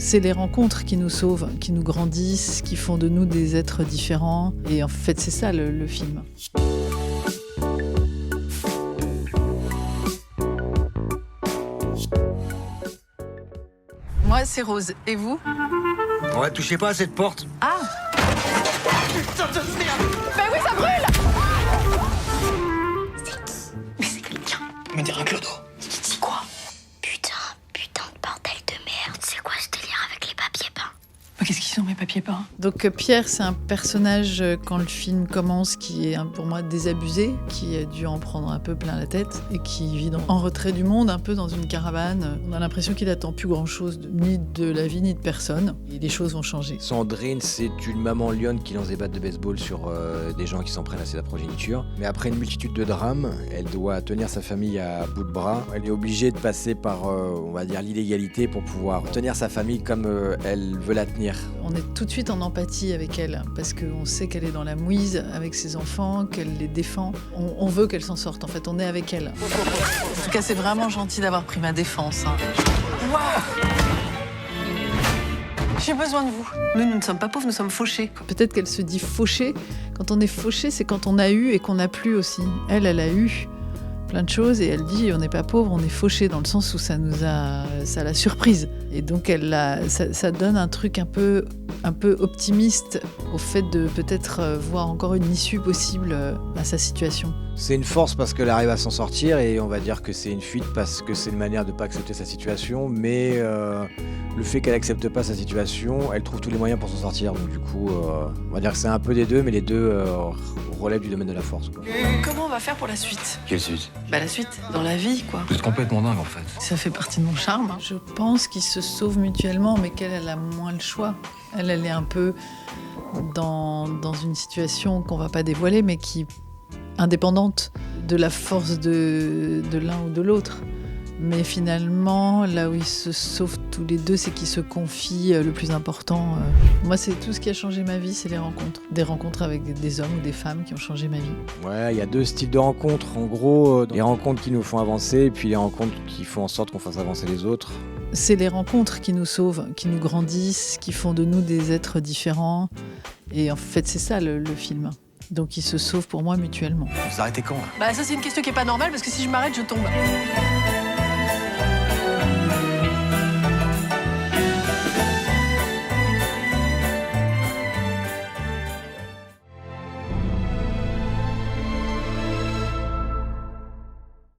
C'est les rencontres qui nous sauvent, qui nous grandissent, qui font de nous des êtres différents. Et en fait, c'est ça le film. Moi, c'est Rose. Et vous? Ouais, touchez pas à cette porte. Ah! Putain de merde! Mais oui, ça brûle! Mais c'est quelqu'un. Me dire un clodo. C'est quoi? Putain de bordel de merde. C'est quoi ce délire avec les papiers peints? Qu'est-ce qu'ils sont mes papiers peints? Donc Pierre, c'est un personnage, quand le film commence, qui est pour moi désabusé, qui a dû en prendre un peu plein la tête et qui vit en retrait du monde, un peu dans une caravane. On a l'impression qu'il attend plus grand-chose, ni de la vie, ni de personne. Et les choses vont changer. Sandrine, c'est une maman lionne qui lance des battes de baseball sur des gens qui s'en prennent à sa progéniture. Mais après une multitude de drames, elle doit tenir sa famille à bout de bras. Elle est obligée de passer par, on va dire, l'illégalité pour pouvoir tenir sa famille comme elle veut la tenir. On est tout de suite en empathie avec elle, parce qu'on sait qu'elle est dans la mouise avec ses enfants, qu'elle les défend. On veut qu'elle s'en sorte, en fait, on est avec elle. En tout cas, c'est vraiment gentil d'avoir pris ma défense. Waouh! J'ai besoin de vous. Nous ne sommes pas pauvres, nous sommes fauchés. Peut-être qu'elle se dit fauchée. Quand on est fauché, c'est quand on a eu et qu'on n'a plus aussi. Elle a eu plein de choses et elle dit on n'est pas pauvre, on est fauché, dans le sens où ça l'a surprise. Et donc ça donne un truc un peu optimiste au fait de peut-être voir encore une issue possible à sa situation. C'est une force parce qu'elle arrive à s'en sortir et on va dire que c'est une fuite parce que c'est une manière de ne pas accepter sa situation, mais le fait qu'elle accepte pas sa situation, elle trouve tous les moyens pour s'en sortir. Donc du coup, on va dire que c'est un peu des deux, mais les deux relèvent du domaine de la force, quoi. Comment on va faire pour la suite? Quelle suite? La suite, dans la vie, quoi. Vous êtes complètement dingue en fait. Ça fait partie de mon charme. Je pense qu'ils se sauvent mutuellement, mais qu'elle a moins le choix. Elle est un peu dans une situation qu'on va pas dévoiler, mais qui indépendante de la force de l'un ou de l'autre. Mais finalement, là où ils se sauvent tous les deux, c'est qu'ils se confient le plus important. Moi, c'est tout ce qui a changé ma vie, c'est les rencontres. Des rencontres avec des hommes ou des femmes qui ont changé ma vie. Ouais, il y a deux styles de rencontres. En gros, les rencontres qui nous font avancer et puis les rencontres qui font en sorte qu'on fasse avancer les autres. C'est les rencontres qui nous sauvent, qui nous grandissent, qui font de nous des êtres différents. Et en fait, c'est ça le film. Donc ils se sauvent pour moi mutuellement. Vous arrêtez quand là? Ça c'est une question qui est pas normale parce que si je m'arrête, je tombe.